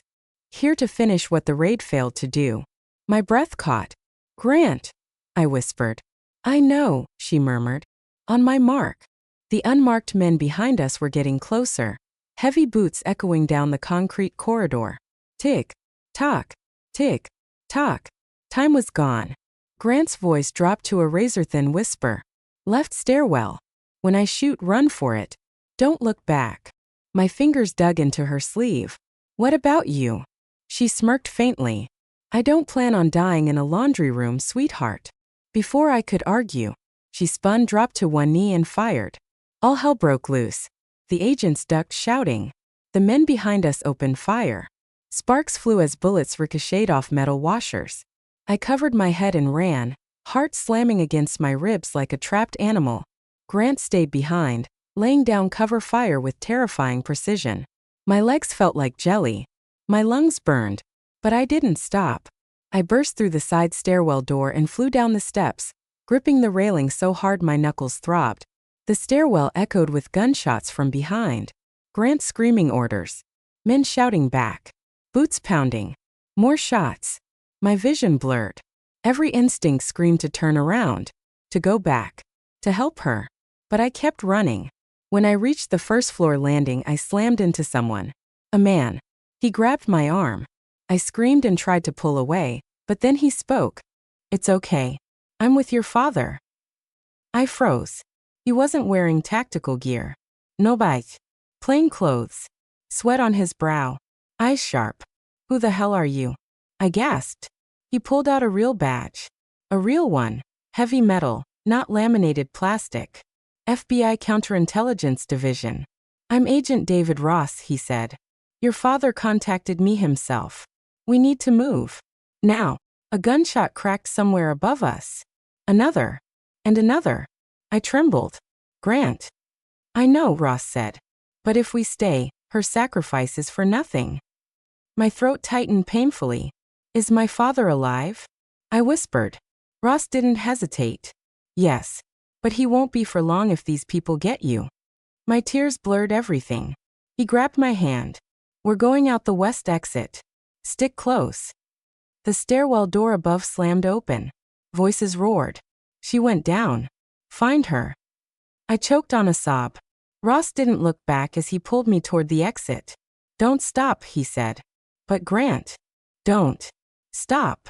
Here to finish what the raid failed to do. My breath caught. Grant, I whispered. I know, she murmured. On my mark. The unmarked men behind us were getting closer, heavy boots echoing down the concrete corridor. Tick, tock, tick, tock. Time was gone. Grant's voice dropped to a razor-thin whisper. Left stairwell. When I shoot, run for it. Don't look back. My fingers dug into her sleeve. What about you? She smirked faintly. I don't plan on dying in a laundry room, sweetheart. Before I could argue, she spun, dropped to one knee and fired. All hell broke loose. The agents ducked, shouting. The men behind us opened fire. Sparks flew as bullets ricocheted off metal washers. I covered my head and ran, heart slamming against my ribs like a trapped animal. Grant stayed behind, laying down cover fire with terrifying precision. My legs felt like jelly. My lungs burned. But I didn't stop. I burst through the side stairwell door and flew down the steps, gripping the railing so hard my knuckles throbbed. The stairwell echoed with gunshots from behind. Grant screaming orders. Men shouting back. Boots pounding. More shots. My vision blurred. Every instinct screamed to turn around, to go back, to help her. But I kept running. When I reached the first floor landing, I slammed into someone. A man. He grabbed my arm. I screamed and tried to pull away, but then he spoke. It's okay. I'm with your father. I froze. He wasn't wearing tactical gear. No bite. Plain clothes. Sweat on his brow. Eyes sharp. Who the hell are you? I gasped. He pulled out a real badge. A real one. Heavy metal, not laminated plastic. FBI Counterintelligence Division. I'm Agent David Ross, he said. Your father contacted me himself. We need to move. Now. A gunshot cracked somewhere above us. Another. And another. I trembled. Grant. I know, Ross said. But if we stay, her sacrifice is for nothing. My throat tightened painfully. Is my father alive? I whispered. Ross didn't hesitate. Yes. But he won't be for long if these people get you. My tears blurred everything. He grabbed my hand. We're going out the west exit. Stick close. The stairwell door above slammed open. Voices roared. She went down. Find her. I choked on a sob. Ross didn't look back as he pulled me toward the exit. Don't stop, he said. But Grant. Don't. Stop.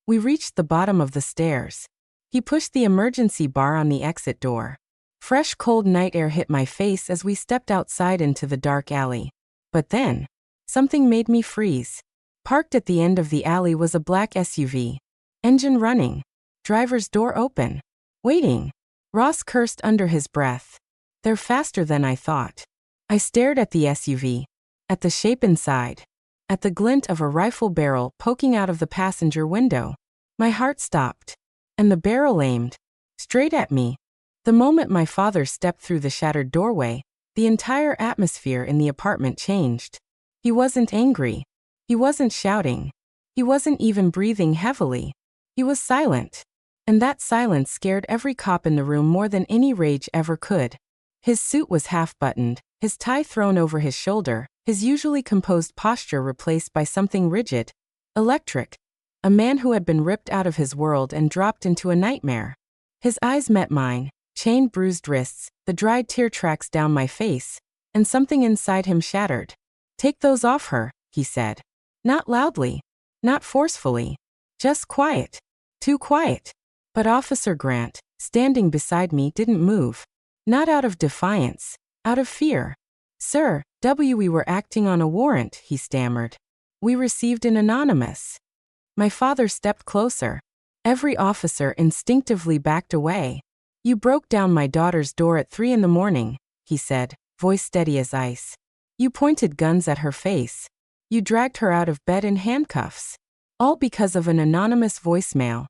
We reached the bottom of the stairs. He pushed the emergency bar on the exit door. Fresh cold night air hit my face as we stepped outside into the dark alley. But then, something made me freeze. Parked at the end of the alley was a black SUV. Engine running. Driver's door open. Waiting. Ross cursed under his breath. They're faster than I thought. I stared at the SUV. at the shape inside, at the glint of a rifle barrel poking out of the passenger window. My heart stopped, and the barrel aimed straight at me. The moment my father stepped through the shattered doorway, the entire atmosphere in the apartment changed. He wasn't angry. He wasn't shouting. He wasn't even breathing heavily. He was silent. And that silence scared every cop in the room more than any rage ever could. His suit was half-buttoned, his tie thrown over his shoulder, his usually composed posture replaced by something rigid, electric. A man who had been ripped out of his world and dropped into a nightmare. His eyes met mine, chained bruised wrists, the dried tear tracks down my face, and something inside him shattered. "Take those off her," he said. Not loudly, not forcefully, just quiet. Too quiet. But Officer Grant, standing beside me, didn't move. Not out of defiance, out of fear. "Sir, we were acting on a warrant," he stammered. "We received an anonymous." My father stepped closer. Every officer instinctively backed away. "You broke down my daughter's door at 3 a.m, he said, voice steady as ice. "You pointed guns at her face. You dragged her out of bed in handcuffs. All because of an anonymous voicemail."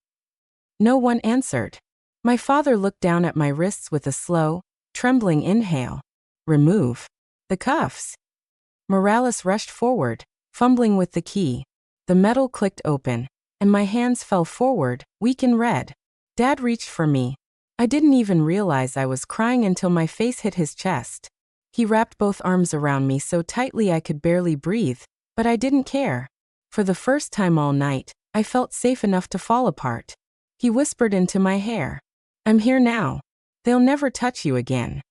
No one answered. My father looked down at my wrists with a slow, trembling inhale. "Remove the cuffs." Morales rushed forward, fumbling with the key. The metal clicked open, and my hands fell forward, weak and red. Dad reached for me. I didn't even realize I was crying until my face hit his chest. He wrapped both arms around me so tightly I could barely breathe, but I didn't care. For the first time all night, I felt safe enough to fall apart. He whispered into my hair, "I'm here now. They'll never touch you again."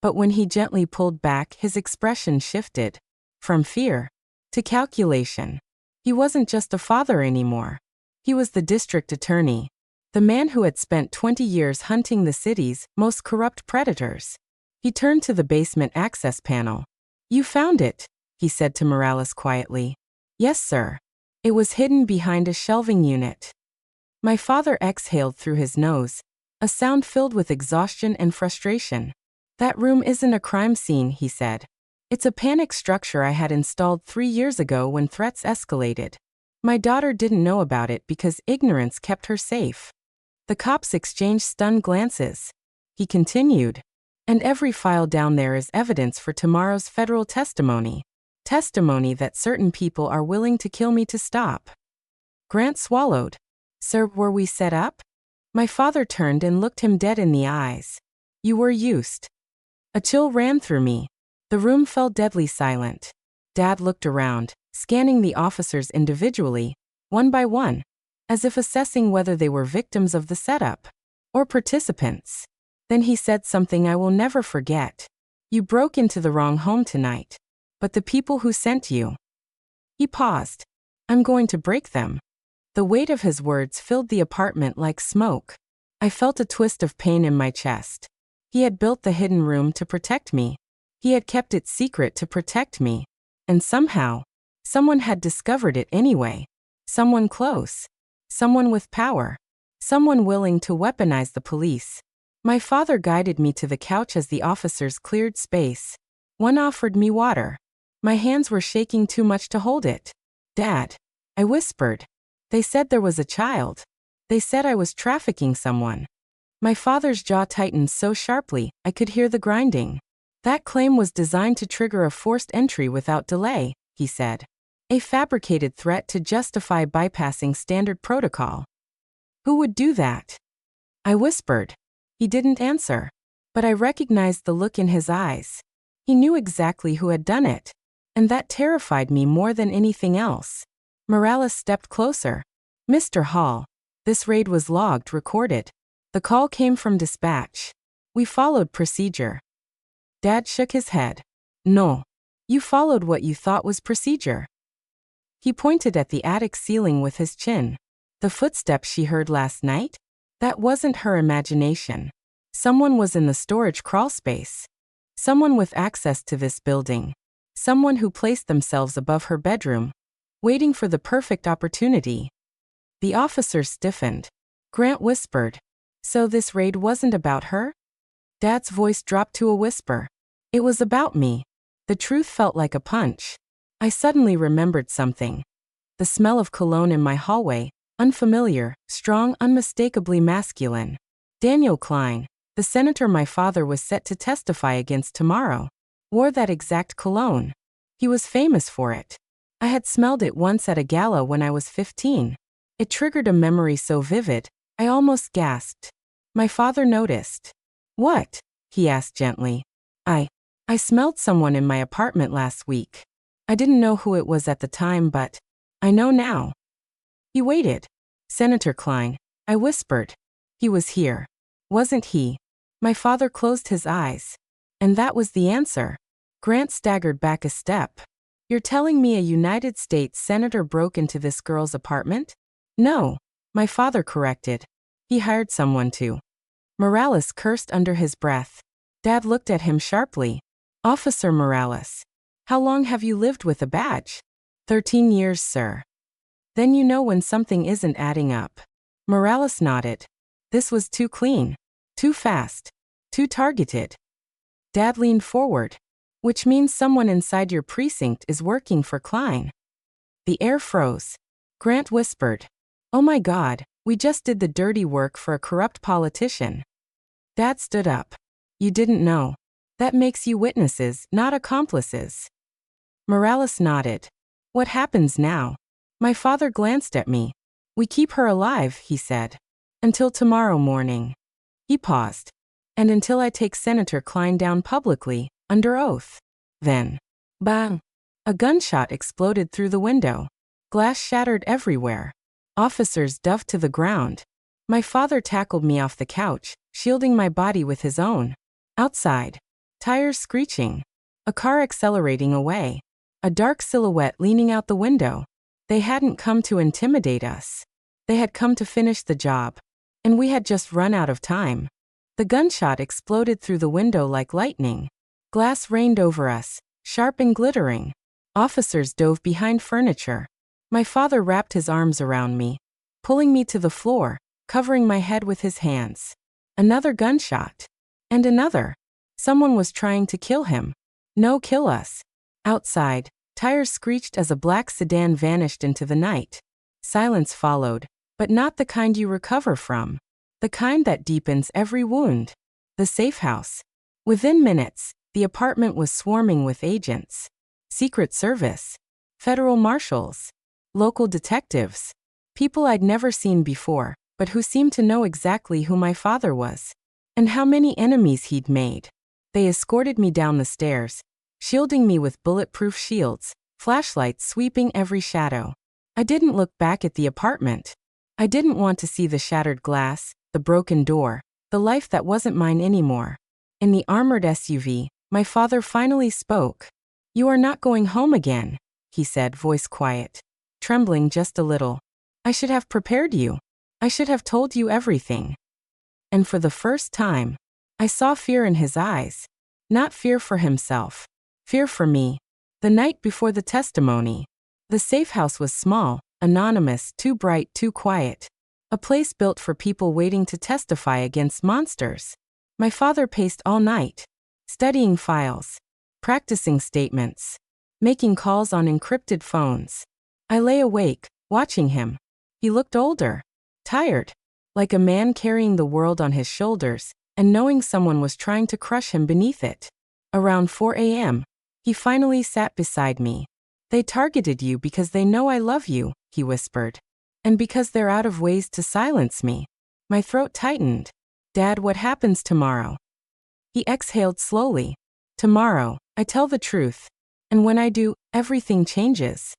But when he gently pulled back, his expression shifted. From fear to calculation. He wasn't just a father anymore. He was the district attorney. The man who had spent 20 years hunting the city's most corrupt predators. He turned to the basement access panel. "You found it," he said to Morales quietly. "Yes, sir. It was hidden behind a shelving unit." My father exhaled through his nose, a sound filled with exhaustion and frustration. "That room isn't a crime scene," he said. "It's a panic structure I had installed 3 years ago when threats escalated. My daughter didn't know about it because ignorance kept her safe." The cops exchanged stunned glances. He continued, "And every file down there is evidence for tomorrow's federal testimony. Testimony that certain people are willing to kill me to stop." Grant swallowed. "Sir, were we set up?" My father turned and looked him dead in the eyes. "You were used." A chill ran through me. The room fell deadly silent. Dad looked around, scanning the officers individually, one by one, as if assessing whether they were victims of the setup or participants. Then he said something I will never forget. "You broke into the wrong home tonight. But the people who sent you..." He paused. "I'm going to break them." The weight of his words filled the apartment like smoke. I felt a twist of pain in my chest. He had built the hidden room to protect me. He had kept it secret to protect me. And somehow, someone had discovered it anyway. Someone close. Someone with power. Someone willing to weaponize the police. My father guided me to the couch as the officers cleared space. One offered me water. My hands were shaking too much to hold it. "Dad," I whispered. "They said there was a child. They said I was trafficking someone." My father's jaw tightened so sharply, I could hear the grinding. "That claim was designed to trigger a forced entry without delay," he said. "A fabricated threat to justify bypassing standard protocol." "Who would do that?" I whispered. He didn't answer. But I recognized the look in his eyes. He knew exactly who had done it. And that terrified me more than anything else. Morales stepped closer. "Mr. Hall, this raid was logged, recorded. The call came from dispatch. We followed procedure." Dad shook his head. "No. You followed what you thought was procedure." He pointed at the attic ceiling with his chin. "The footsteps she heard last night? That wasn't her imagination. Someone was in the storage crawlspace. Someone with access to this building. Someone who placed themselves above her bedroom, waiting for the perfect opportunity." The officers stiffened. Grant whispered, "So this raid wasn't about her?" Dad's voice dropped to a whisper. "It was about me. The truth felt like a punch. I suddenly remembered something. The smell of cologne in my hallway, unfamiliar, strong, unmistakably masculine. Daniel Klein, the senator my father was set to testify against tomorrow, wore that exact cologne. He was famous for it. I had smelled it once at a gala when I was 15. It triggered a memory so vivid, I almost gasped. My father noticed. "What?" he asked gently. I smelled someone in my apartment last week. I didn't know who it was at the time, but I know now. He waited. "Senator Klein," I whispered. "He was here. Wasn't he?" My father closed his eyes. And that was the answer. Grant staggered back a step. "You're telling me a United States senator broke into this girl's apartment?" "No," my father corrected. "He hired someone to." Morales cursed under his breath. Dad looked at him sharply. "Officer Morales, how long have you lived with a badge?" 13 years, sir." "Then you know when something isn't adding up." Morales nodded. This was too clean. Too fast. Too targeted. Dad leaned forward. "Which means someone inside your precinct is working for Klein." The air froze. Grant whispered, "Oh my God, we just did the dirty work for a corrupt politician." Dad stood up. "You didn't know. That makes you witnesses, not accomplices." Morales nodded. "What happens now?" My father glanced at me. "We keep her alive," he said. "Until tomorrow morning." He paused. "And until I take Senator Klein down publicly, under oath." Then, bang! A gunshot exploded through the window. Glass shattered everywhere. Officers dove to the ground. My father tackled me off the couch, shielding my body with his own. Outside, tires screeching. A car accelerating away. A dark silhouette leaning out the window. They hadn't come to intimidate us. They had come to finish the job. And we had just run out of time. The gunshot exploded through the window like lightning. Glass rained over us, sharp and glittering. Officers dove behind furniture. My father wrapped his arms around me, pulling me to the floor, covering my head with his hands. Another gunshot. And another. Someone was trying to kill him. No, kill us. Outside, tires screeched as a black sedan vanished into the night. Silence followed, but not the kind you recover from. The kind that deepens every wound. The safe house. Within minutes, the apartment was swarming with agents. Secret Service. Federal marshals. Local detectives. People I'd never seen before, but who seemed to know exactly who my father was. And how many enemies he'd made. They escorted me down the stairs, shielding me with bulletproof shields, flashlights sweeping every shadow. I didn't look back at the apartment. I didn't want to see the shattered glass, the broken door, the life that wasn't mine anymore. In the armored SUV, my father finally spoke. "You are not going home again," he said, voice quiet, trembling just a little. "I should have prepared you. I should have told you everything." And for the first time, I saw fear in his eyes. Not fear for himself. Fear for me. The night before the testimony. The safe house was small, anonymous, too bright, too quiet. A place built for people waiting to testify against monsters. My father paced all night, studying files, practicing statements, making calls on encrypted phones. I lay awake, watching him. He looked older, tired, like a man carrying the world on his shoulders, and knowing someone was trying to crush him beneath it. Around 4 a.m., he finally sat beside me. "They targeted you because they know I love you," he whispered. "And because they're out of ways to silence me." My throat tightened. "Dad, what happens tomorrow?" He exhaled slowly. "Tomorrow, I tell the truth. And when I do, everything changes."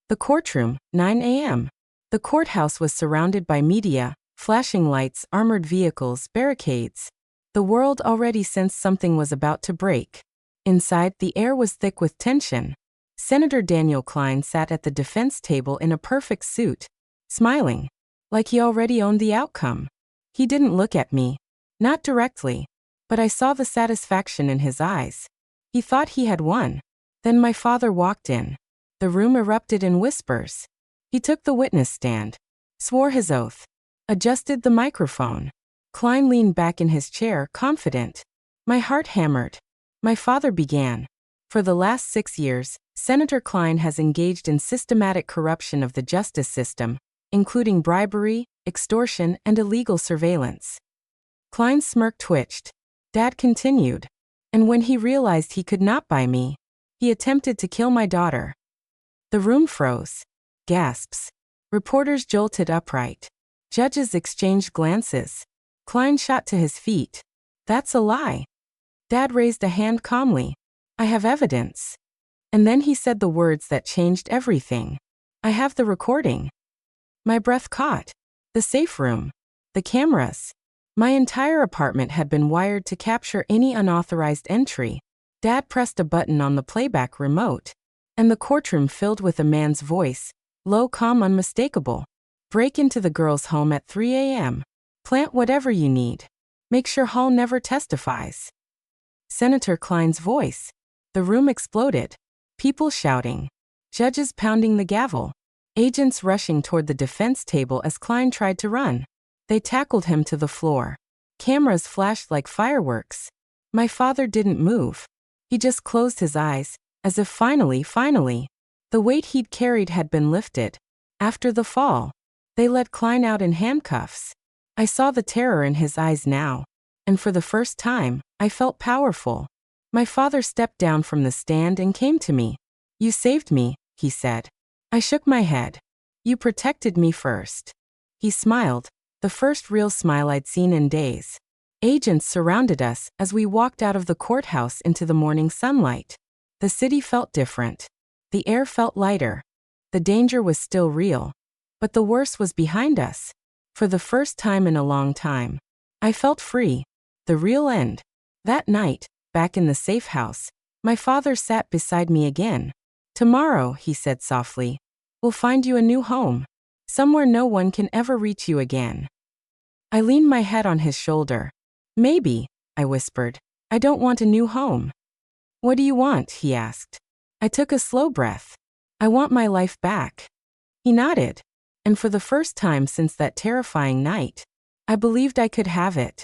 The courtroom, 9 a.m. The courthouse was surrounded by media, flashing lights, armored vehicles, barricades. The world already sensed something was about to break. Inside, the air was thick with tension. Senator Daniel Klein sat at the defense table in a perfect suit, smiling, like he already owned the outcome. He didn't look at me. Not directly. But I saw the satisfaction in his eyes. He thought he had won. Then my father walked in. The room erupted in whispers. He took the witness stand, swore his oath, adjusted the microphone. Klein leaned back in his chair, confident. My heart hammered. My father began. For the last 6 years, Senator Klein has engaged in systematic corruption of the justice system, including bribery, extortion, and illegal surveillance. Klein's smirk twitched. Dad continued. And when he realized he could not buy me, he attempted to kill my daughter. The room froze. Gasps. Reporters jolted upright. Judges exchanged glances. Klein shot to his feet. That's a lie. Dad raised a hand calmly. I have evidence. And then he said the words that changed everything. I have the recording. My breath caught. The safe room. The cameras. My entire apartment had been wired to capture any unauthorized entry. Dad pressed a button on the playback remote, and the courtroom filled with a man's voice, low, calm, unmistakable. Break into the girl's home at 3 a.m. Plant whatever you need. Make sure Hall never testifies. Senator Klein's voice. The room exploded. People shouting. Judges pounding the gavel. Agents rushing toward the defense table as Klein tried to run. They tackled him to the floor. Cameras flashed like fireworks. My father didn't move. He just closed his eyes, as if finally, the weight he'd carried had been lifted. After the fall, they let Klein out in handcuffs. I saw the terror in his eyes now, and for the first time, I felt powerful. My father stepped down from the stand and came to me. You saved me, he said. I shook my head. You protected me first. He smiled, the first real smile I'd seen in days. Agents surrounded us as we walked out of the courthouse into the morning sunlight. The city felt different. The air felt lighter. The danger was still real. But the worst was behind us. For the first time in a long time, I felt free. The real end. That night, back in the safe house, my father sat beside me again. Tomorrow, he said softly, we'll find you a new home. Somewhere no one can ever reach you again. I leaned my head on his shoulder. Maybe, I whispered. I don't want a new home. What do you want? He asked. I took a slow breath. I want my life back. He nodded. And for the first time since that terrifying night, I believed I could have it.